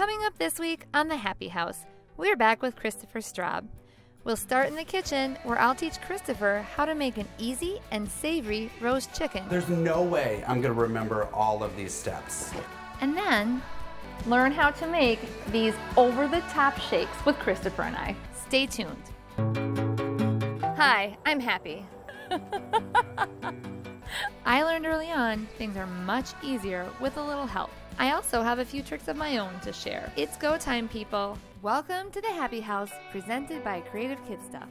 Coming up this week on the Happy House, we're back with Christopher Straub. We'll start in the kitchen where I'll teach Christopher how to make an easy and savory roast chicken. There's no way I'm gonna remember all of these steps. And then learn how to make these over-the-top shakes with Christopher and I. Stay tuned. Hi, I'm Happy. I learned early on things are much easier with a little help. I also have a few tricks of my own to share. It's go time, people. Welcome to the Happy House, presented by Creative Kid Stuff.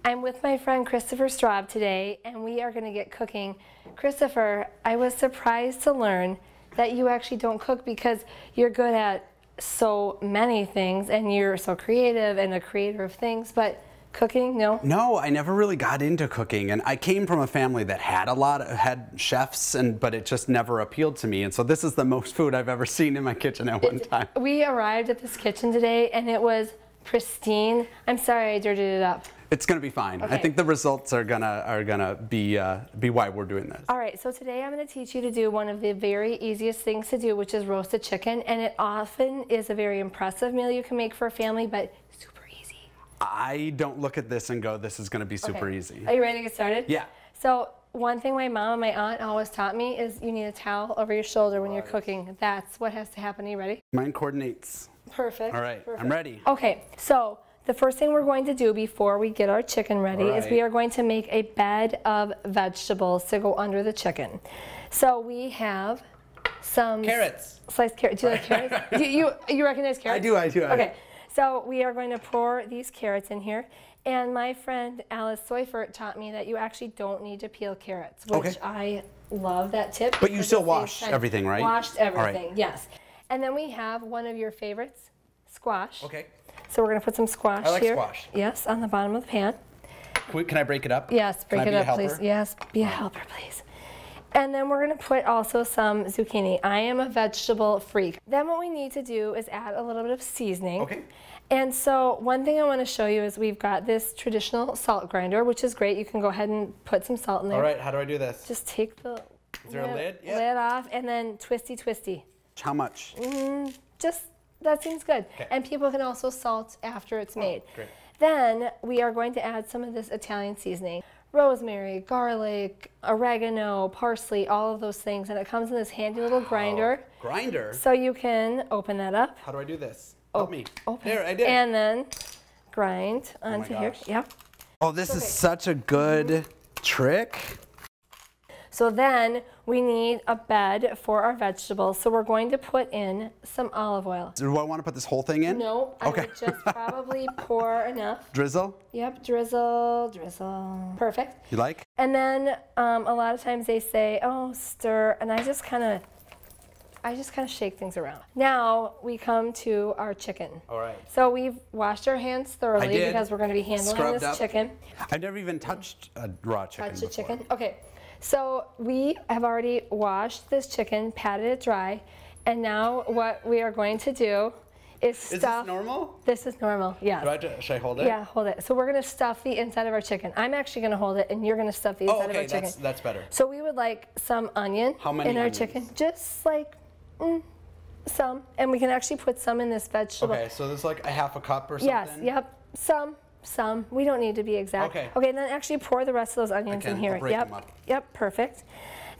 I'm with my friend Christopher Straub today, and we are going to get cooking. Christopher, I was surprised to learn that you actually don't cook because you're good at so many things and you're so creative and a creator of things, but cooking, no? No, I never really got into cooking, and I came from a family that had chefs, but it just never appealed to me, and so this is the most food I've ever seen in my kitchen at one time. We arrived at this kitchen today and it was pristine. I'm sorry I dirtied it up. It's gonna be fine. Okay. I think the results are gonna be why we're doing this. All right, so today I'm going to teach you to do one of the very easiest things to do, which is roasted chicken, and it often is a very impressive meal you can make for a family, but super easy. I don't look at this and go, this is gonna be super easy. Are you ready to get started? Yeah. So one thing my mom and my aunt always taught me is you need a towel over your shoulder when you're cooking. That's what has to happen. Are you ready? Mine coordinates. Perfect. All right, Perfect. I'm ready. Okay, so the first thing we're going to do before we get our chicken ready is we are going to make a bed of vegetables to go under the chicken. So we have some Carrots. Sliced carrots. Do you like carrots? You recognize carrots? I do. Okay, so we are going to pour these carrots in here. And my friend Alice Soifert taught me that you actually don't need to peel carrots, which I love that tip. But you still washed everything, right? Washed everything, yes. And then we have one of your favorites, squash. Okay. So we're going to put some squash here. I like squash. Yes, on the bottom of the pan. Can I break it up? Yes, break it up, please. Helper? Yes, be a helper, please. And then we're going to put also some zucchini. I am a vegetable freak. Then what we need to do is add a little bit of seasoning. Okay. And so one thing I want to show you is we've got this traditional salt grinder, which is great. You can go ahead and put some salt in there. All right, how do I do this? Just take the Is there a lid? Yeah. lid off and then twisty. How much? Just, that seems good. Okay. And people can also salt after it's made. Great. Then we are going to add some of this Italian seasoning. Rosemary, garlic, oregano, parsley, all of those things. And it comes in this handy little grinder. Grinder? So you can open that up. How do I do this? Help me. Open. Here, I did. And then grind onto here. gosh. Yep. Oh, this is such a good trick. So then we need a bed for our vegetables. So we're going to put in some olive oil. Do I want to put this whole thing in? No, I would just probably pour enough. Drizzle? Yep, drizzle. Perfect. You like? And then a lot of times they say, oh, stir, and I just kind of shake things around. Now we come to our chicken. All right. So we've washed our hands thoroughly because we're going to be handling Scrubbed this up. chicken. I've never even touched a raw chicken Touch the before. chicken. Okay. So we have already washed this chicken, patted it dry, and now what we are going to do is stuff. Is this normal? This is normal, yes. Should I hold it? Yeah, hold it. So we're going to stuff the inside of our chicken. I'm actually going to hold it, and you're going to stuff the inside of our chicken. That's better. So we would like some onion in our chicken. Just like some. And we can actually put some in this vegetable. Okay, so there's like a half a cup or something? Yes, yep. Some. We don't need to be exact. Okay. Okay, then actually pour the rest of those onions in here. I'll break them up. Yep, perfect.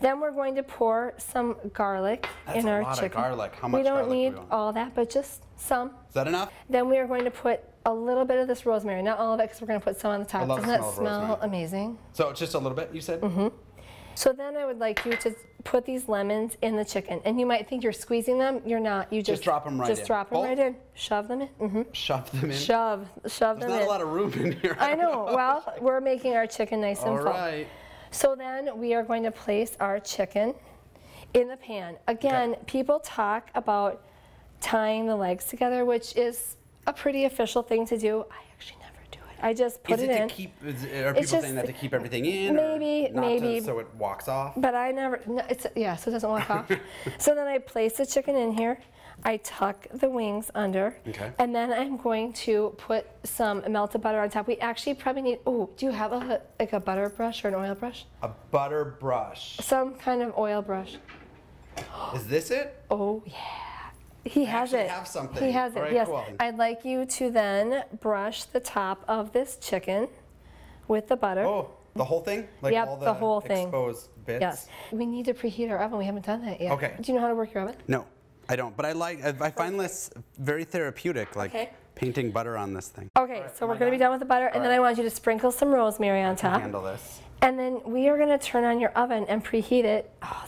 Then we're going to pour some garlic in our chicken. That's a lot of garlic. How much we don't garlic need do we want? all that, but just some. Is that enough? Then we are going to put a little bit of this rosemary, not all of it, because we're going to put some on the top. I love Doesn't the that smell of smell rosemary. amazing? So just a little bit, you said? Mm-hmm. So then I would like you to put these lemons in the chicken. And you might think you're squeezing them. You're not. You just drop them right in. Just drop them right in. Shove them in. Mm-hmm. Shove them in? Shove them in. There's not a lot of room in here. I know. Well, we're making our chicken nice and full. All right. So then we are going to place our chicken in the pan. Again, people talk about tying the legs together, which is a pretty official thing to do. I actually never do it. I just put it in. Are people saying that to keep everything in? Maybe. So it walks off? But I never, no, so it doesn't walk off. So then I place the chicken in here. I tuck the wings under. Okay. And then I'm going to put some melted butter on top. We actually probably need, oh, do you have like a butter brush or an oil brush? A butter brush. Some kind of oil brush. Is this it? Oh, yeah. He has it. Have something. He has it, All right, yes. cool. I'd like you to then brush the top of this chicken with the butter. Oh, the whole thing? Like Yep, all the whole thing. Exposed bits? Yes. We need to preheat our oven. We haven't done that yet. Okay. Do you know how to work your oven? No, I don't. But I find this very therapeutic, like painting butter on this thing. Okay, so we're going to be done with the butter, and then I want you to sprinkle some rosemary on top. Handle this. And then we are going to turn on your oven and preheat it. Oh,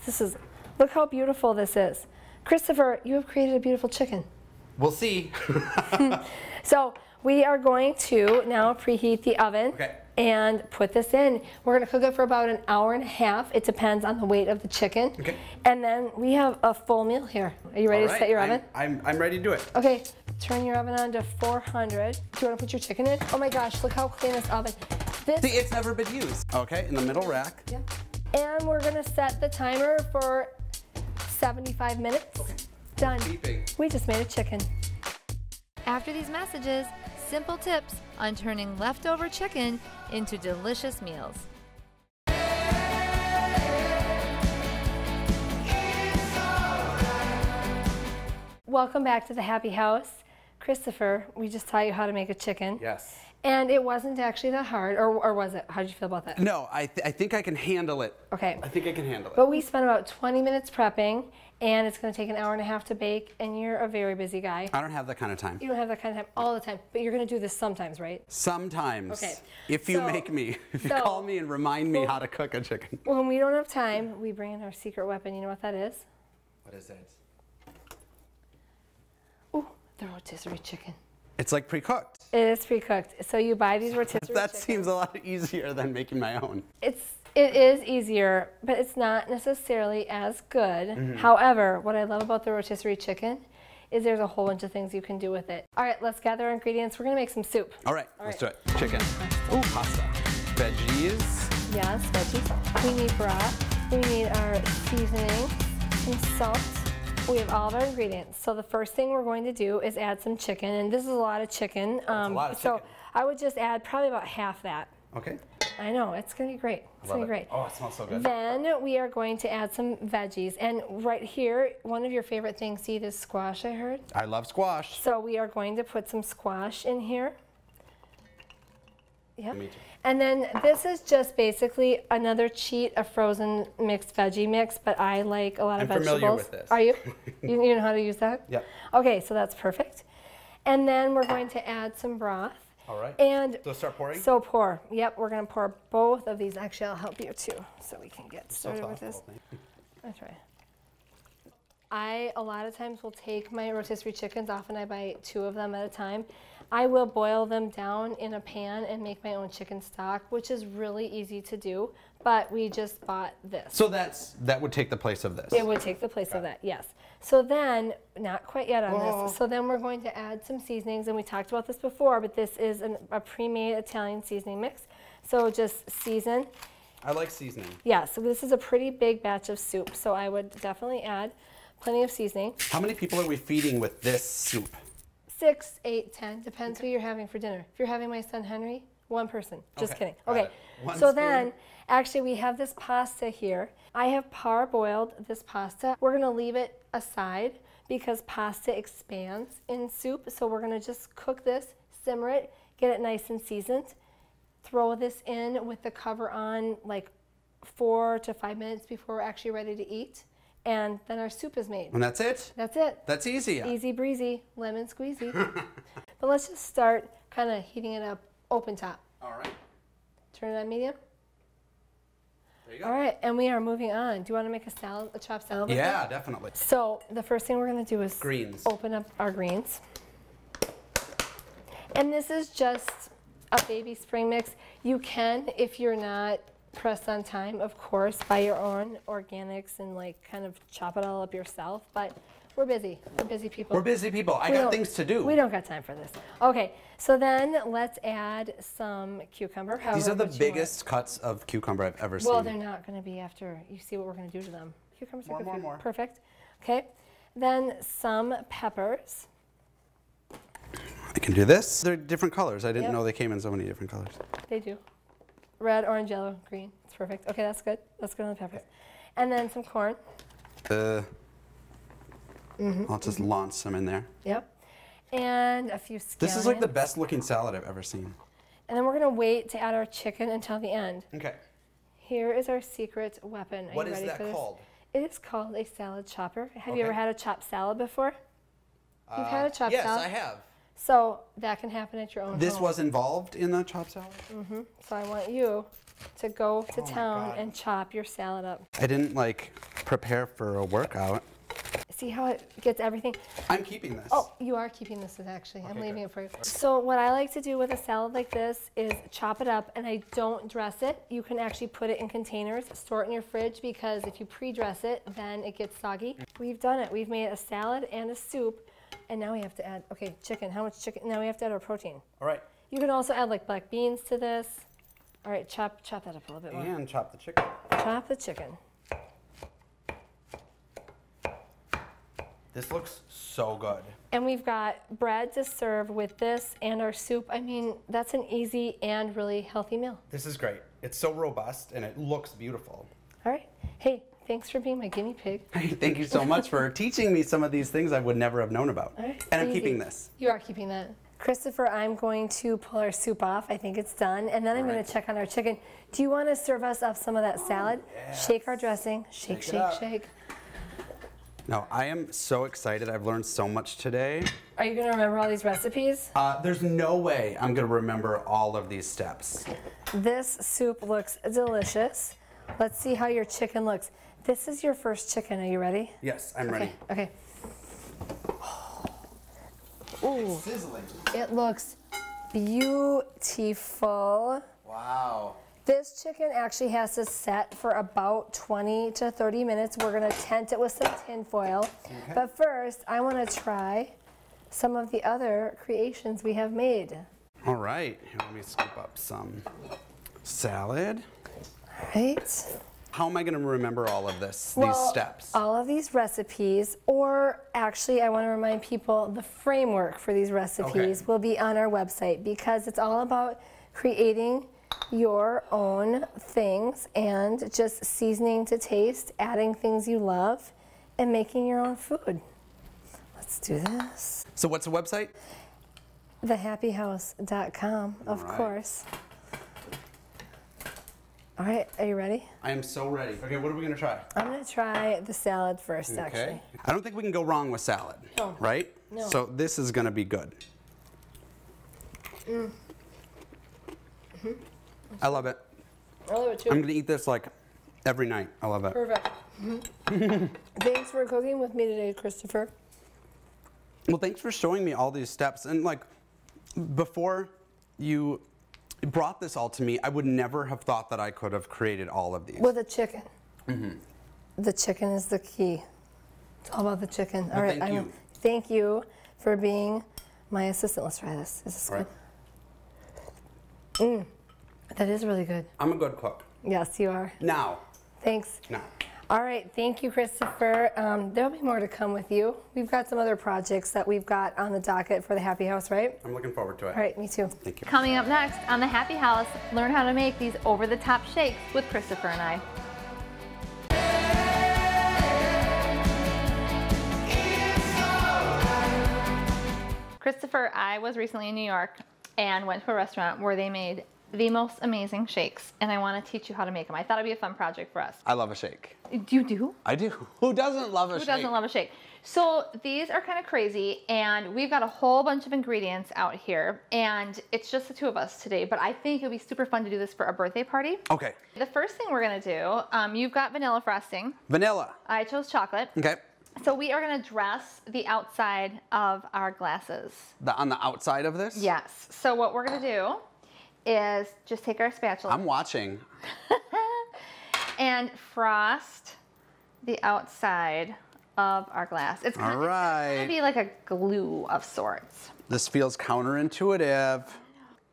look how beautiful this is. Christopher, you have created a beautiful chicken. We'll see. So we are going to now preheat the oven and put this in. We're going to cook it for about an hour and a half. It depends on the weight of the chicken. Okay. And then we have a full meal here. Are you ready to set your oven? I'm ready to do it. Okay, turn your oven on to 400. Do you want to put your chicken in? Oh my gosh, look how clean this oven. See, it's never been used. Okay, in the middle rack. Yeah. And we're going to set the timer for 75 minutes. Okay. Done. Beeping. We just made a chicken. After these messages, simple tips on turning leftover chicken into delicious meals. Welcome back to the Happy House. Christopher, we just taught you how to make a chicken. Yes. And it wasn't actually that hard, or was it? How did you feel about that? No, I think I can handle it. Okay. I think I can handle it. But we spent about 20 minutes prepping, and it's going to take an hour and a half to bake, and you're a very busy guy. I don't have that kind of time. You don't have that kind of time all the time, but you're going to do this sometimes, right? Sometimes. Okay. If you make me. If you call me and remind me how to cook a chicken. When we don't have time, we bring in our secret weapon. You know what that is? What is it? Ooh, the rotisserie chicken. It's like pre-cooked. It is pre-cooked. So you buy these rotisserie That chickens. seems a lot easier than making my own. It is easier, but it's not necessarily as good. However, what I love about the rotisserie chicken is there's a whole bunch of things you can do with it. All right, let's gather our ingredients. We're going to make some soup. All right, let's do it. Chicken. Ooh, pasta. Veggies. Yes, veggies. We need broth. We need our seasoning, some salt. We have all of our ingredients. So the first thing we're going to do is add some chicken, and this is a lot of chicken. That's a lot of so chicken. I would just add probably about half that. Okay. I know, it's going to be great. It's going to be great. Oh, it smells so good. Then we are going to add some veggies. And right here, one of your favorite things to eat is squash, I heard. I love squash. So we are going to put some squash in here. Yep. Me too. And then this is just basically another cheat, a frozen mixed veggie mix, but I like a lot of vegetables. I'm familiar with this. Are you? You know how to use that? Yep. Okay, so that's perfect. And then we're going to add some broth. All right. And So start pouring? so pour. Yep, we're going to pour both of these. Actually, I'll help you too, so we can get started with this. That's right. I, a lot of times, will take my rotisserie chickens. Often I buy 2 of them at a time. I will boil them down in a pan and make my own chicken stock, which is really easy to do, but we just bought this. So that would take the place of this? It would take the place of that, yes. So then, not quite yet on this, so then we're going to add some seasonings, and we talked about this before, but this is a pre-made Italian seasoning mix. So just season. I like seasoning. Yeah, so this is a pretty big batch of soup, so I would definitely add plenty of seasoning. How many people are we feeding with this soup? 6, 8, 10, depends who you're having for dinner. If you're having my son Henry, 1 person. Just kidding. Okay, so then, actually we have this pasta here. I have parboiled this pasta. We're gonna leave it aside because pasta expands in soup. So we're gonna just cook this, simmer it, get it nice and seasoned. Throw this in with the cover on like 4 to 5 minutes before we're actually ready to eat. And then our soup is made. And that's it? That's it. That's easy. Easy breezy, lemon squeezy. But let's just start kind of heating it up open top. All right. Turn it on medium. There you go. All right, and we are moving on. Do you want to make a salad, a chopped salad? with Yeah, that? definitely. So the first thing we're going to do is Greens. open up our greens. And this is just a baby spring mix. You can, if you're not pressed on time, of course, buy your own organics and like kind of chop it all up yourself, but we're busy. We're busy people. We're busy people. I got things to do. We don't got time for this. Okay, so then let's add some cucumber. These are the much you want. biggest cuts of cucumber I've ever seen. Well, they're not going to be after you see what we're going to do to them. Cucumbers are good for you. More. Perfect. Okay, Then some peppers. I can do this. They're different colors. I didn't Yep. know they came in so many different colors. They do. Red, orange, yellow, green. It's perfect. Okay, that's good. That's good on the peppers. And then some corn. I'll just launch some in there. Yep. And a few scallions. This is like the best looking salad I've ever seen. And then we're going to wait to add our chicken until the end. Okay. Here is our secret weapon. Are What you is ready that for this? called? It is called a salad chopper. Have you Okay. ever had a chopped salad before? You've had a chopped yes, salad? I have. So that can happen at your own This home. was involved in the chopped salad? So I want you to go to Oh my town God. and chop your salad up. I didn't like prepare for a workout. See how it gets everything? I'm keeping this. Oh, you are keeping this actually. I'm Okay, leaving good. it for you. So what I like to do with a salad like this is chop it up, and I don't dress it. You can actually put it in containers, store it in your fridge, because if you pre-dress it, then it gets soggy. We've done it. We've made a salad and a soup, and now we have to add, okay, chicken. How much chicken? Now we have to add our protein. All right. You can also add like black beans to this. All right, chop that up a little bit more. And chop the chicken. Chop the chicken. This looks so good. And we've got bread to serve with this and our soup. I mean, that's an easy and really healthy meal. This is great. It's so robust and it looks beautiful. All right. Hey, thanks for being my guinea pig. Thank you so much for teaching me some of these things I would never have known about. All right. And I'm easy. keeping this. You are keeping that. Christopher, I'm going to pull our soup off. I think it's done. And then I'm going right. to check on our chicken. Do you want to serve us up some of that salad? yes. Shake our dressing. Shake, Shake it shake, up. shake. No, I am so excited. I've learned so much today. Are you going to remember all these recipes? There's no way I'm going to remember all of these steps. This soup looks delicious. Let's see how your chicken looks. This is your first chicken. Are you ready? Yes, I'm ready. Okay. Ooh, Sizzling. it looks beautiful. Wow. This chicken actually has to set for about 20 to 30 minutes. We're gonna tent it with some tin foil. Okay. But first, I wanna try some of the other creations we have made. All right, here, let me scoop up some salad. Right? How am I going to remember all of this, Well, these steps? all of these recipes, or actually I wanna remind people the framework for these recipes Okay. will be on our website, because it's all about creating your own things and just seasoning to taste, adding things you love, and making your own food. Let's do this. So what's the website? Thehappyhouse.com, of Right. course. All right, are you ready? I am so ready. Okay, what are we going to try? I'm gonna try the salad first, actually. I don't think we can go wrong with salad, No. right? No. So this is going to be good. I love it. I love it too. I'm going to eat this like every night. I love it. Perfect. Thanks for cooking with me today, Christopher. Well, thanks for showing me all these steps. And like, before you brought this all to me, I would never have thought that I could have created all of these. With a chicken. The chicken is the key. It's all about the chicken. All right. thank you. Thank you for being my assistant. Let's try this. Is this All right. good? That is really good. I'm a good cook. Yes, you are. Now. Thanks. Now. All right, thank you, Christopher. There'll be more to come with you. We've got some other projects that we've got on the docket for the Happy House, right? I'm looking forward to it. All right, me too. Thank you. Coming up next on the Happy House, learn how to make these over-the-top shakes with Christopher and I. Christopher, I was recently in New York and went to a restaurant where they made the most amazing shakes, and I want to teach you how to make them. I thought it'd be a fun project for us. I love a shake. You do? I do. Who doesn't love a shake? Who doesn't love a shake? So these are kind of crazy, and we've got a whole bunch of ingredients out here, and it's just the two of us today, but I think it'll be super fun to do this for a birthday party. Okay. The first thing we're gonna do, you've got vanilla frosting. Vanilla. I chose chocolate. Okay. So we are gonna dress the outside of our glasses. On the outside of this? Yes. So what we're gonna do is just take our spatula I'm watching. and frost the outside of our glass. It's All gonna right. be like a glue of sorts. This feels counterintuitive.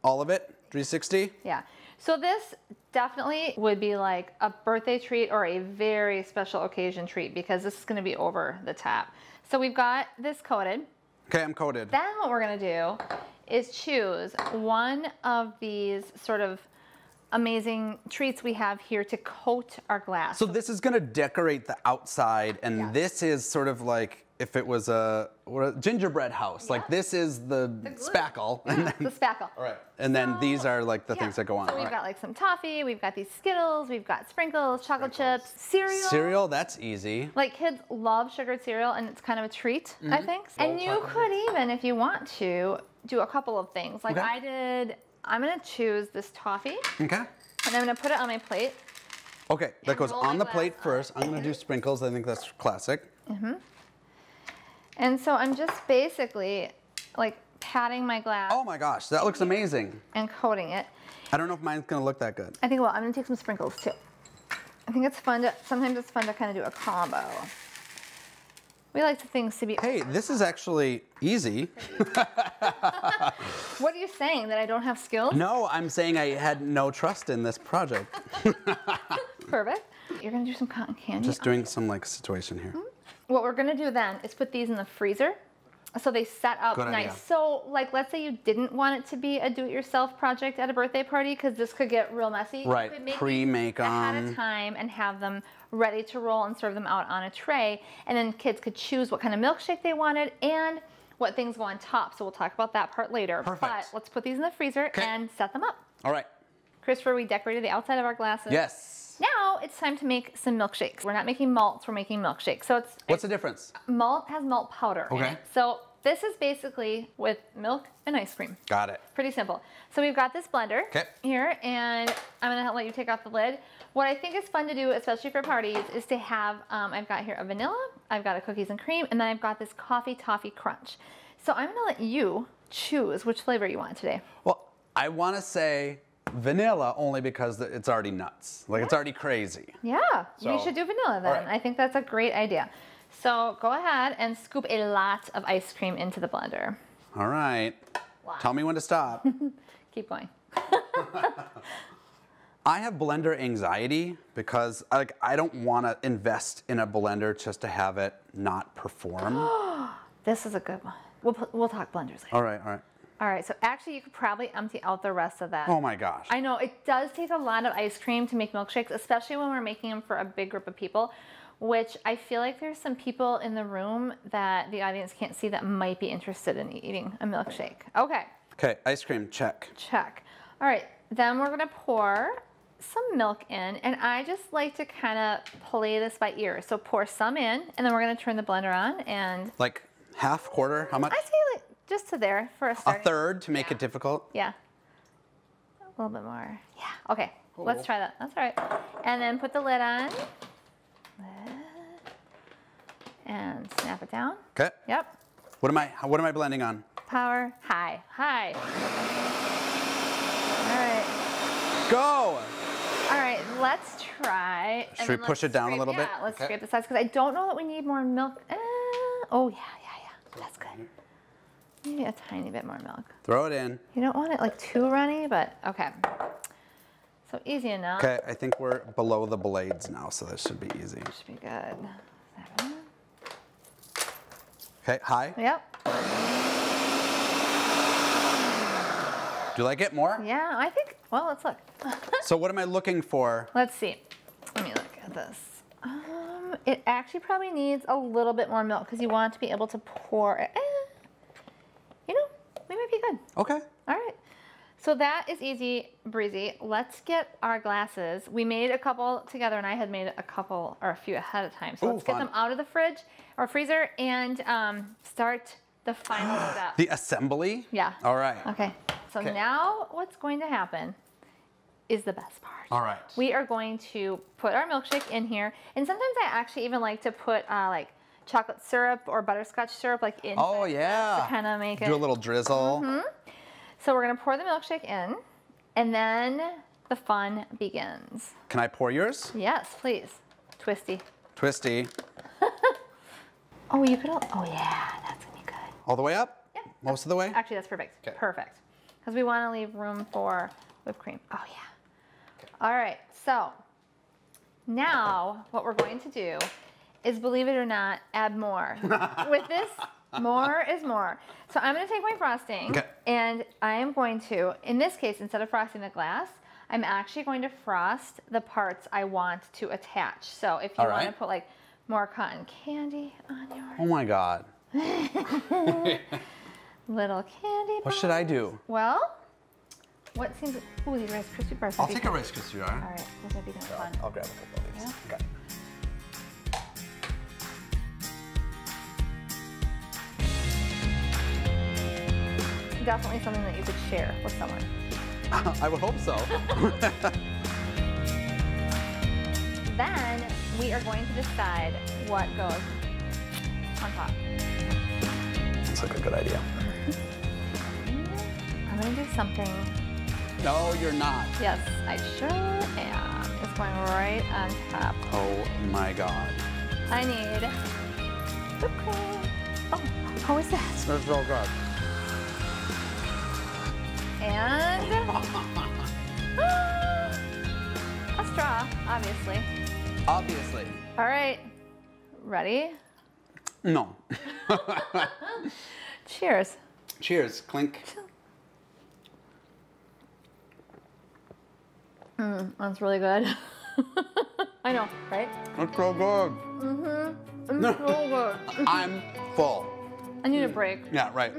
All of it? 360? Yeah. So this definitely would be like a birthday treat or a very special occasion treat, because this is going to be over the top. So we've got this coated. Okay, I'm coated. Then what we're gonna do is choose one of these sort of amazing treats we have here to coat our glass. So this is gonna decorate the outside, and this is sort of like if it was a gingerbread house. Like this is the spackle. Yeah, and then, the spackle. all right. And then these are like the things that go on. So we've got like some toffee, we've got these Skittles, we've got sprinkles, chocolate chips, cereal. Cereal, that's easy. Like kids love sugared cereal and it's kind of a treat, I think. And you could even, if you want to, do a couple of things. Like I did, I'm gonna choose this toffee. Okay. And I'm gonna put it on my plate. Okay, that goes roll on my the plate glass first. I'm gonna do sprinkles. I think that's classic. And so I'm just basically like patting my glass Oh my gosh, that looks amazing. and coating it. I don't know if mine's gonna look that good. I think, well, I'm gonna take some sprinkles too. I think it's fun to, sometimes it's fun to kind of do a combo. We like things to be. Hey, this is actually easy. What are you saying, that I don't have skills? No, I'm saying I had no trust in this project. Perfect. You're gonna do some cotton candy. Just doing some like situation here. What we're gonna do then is put these in the freezer so they set up Good nice. idea. So like, let's say you didn't want it to be a do-it-yourself project at a birthday party, because this could get real messy. Right, You could make pre-make these ahead them. of time and have them ready to roll and serve them out on a tray. And then kids could choose what kind of milkshake they wanted and what things go on top. So we'll talk about that part later. Perfect. But let's put these in the freezer and set them up. All right. Christopher, we decorated the outside of our glasses. Yes. Now it's time to make some milkshakes. We're not making malts, we're making milkshakes. So it's What's the difference? malt has malt powder in Okay. it. So this is basically with milk and ice cream. Got it. Pretty simple. So we've got this blender 'Kay. here, and I'm gonna let you take off the lid. What I think is fun to do, especially for parties, is to have, I've got here a vanilla, I've got a cookies and cream, and then I've got this coffee toffee crunch. So I'm gonna let you choose which flavor you want today. Well, I want to say vanilla only because it's already nuts. Like it's already crazy. Yeah, you So, should do vanilla then. all right. I think that's a great idea. So go ahead and scoop a lot of ice cream into the blender. All right. Wow. Tell me when to stop. Keep going. I have blender anxiety because I don't want to invest in a blender just to have it not perform. This is a good one. We'll talk blenders later. All right, all right. All right, so actually you could probably empty out the rest of that. Oh my gosh. I know, it does take a lot of ice cream to make milkshakes, especially when we're making them for a big group of people, which I feel like there's some people in the room that the audience can't see that might be interested in eating a milkshake. Okay, Okay, ice cream, check. check. All right, then we're gonna pour some milk in, and I just like to kind of play this by ear. So pour some in, and then we're gonna turn the blender on, and Like half, quarter, how much? I say like just to there for a A starting. third to make it difficult? Yeah. A little bit more. Yeah. Okay. Let's try that. That's all right. And then put the lid on. And snap it down. Okay. Yep. What am I blending on? Power high. High. All right. Go! All right. Let's try. Should we push it down a little bit? Yeah. Let's Okay. scrape the sides because I don't know that we need more milk. Oh yeah. That's good. Maybe a tiny bit more milk. Throw it in. You don't want it like too runny, but okay. So easy enough. Okay, I think we're below the blades now, so this should be easy. Should be good. Okay, high. Yep. Do you like it more? Yeah, I think, well, let's look. So what am I looking for? Let's see. Let me look at this. It actually probably needs a little bit more milk because you want to be able to pour it. You know, we might be good. Okay. All right. So that is easy breezy. Let's get our glasses. We made a couple together, and I had made a couple or a few ahead of time. So Ooh, let's get fun. them out of the fridge or freezer and start the final step. The assembly? Yeah. All right. Okay. So Okay. now what's going to happen is the best part. All right. We are going to put our milkshake in here. And sometimes I actually even like to put like chocolate syrup or butterscotch syrup like in. Oh, yeah. To kind of make it. Do a little drizzle. So we're going to pour the milkshake in, and then the fun begins. Can I pour yours? Yes, please. Twisty. Twisty. Oh, you could, oh yeah, that's going to be good. All the way up? Yep. Most of the way? Actually, that's perfect. Okay. Perfect. Because we want to leave room for whipped cream. Oh yeah. All right, so now what we're going to do is, believe it or not, add more. With this, more is more. So I'm going to take my frosting, okay. and I am going to, in this case, instead of frosting the glass, I'm actually going to frost the parts I want to attach. So if you want to put like more cotton candy on yours. Oh my God. Little candy bars. What should I do? Well, what seems, ooh, these Rice Krispie bars. I'll take a Rice Krispie bar. All right, this might be kind of fun. I'll grab a couple of these. Yeah. Okay. Definitely something that you could share with someone. I would hope so. Then we are going to decide what goes on top. That's like a good idea. I'm going to do something. No, you're not. Yes, I sure am. It's going right on top. Oh my God. I need whipped cream. Oh, how is that? That's so good. And a straw, obviously. Obviously. All right, ready? No. Cheers. Cheers. Clink. That's really good. I know, right? It's so good. It's so good. I'm full. I need a break. Yeah, right.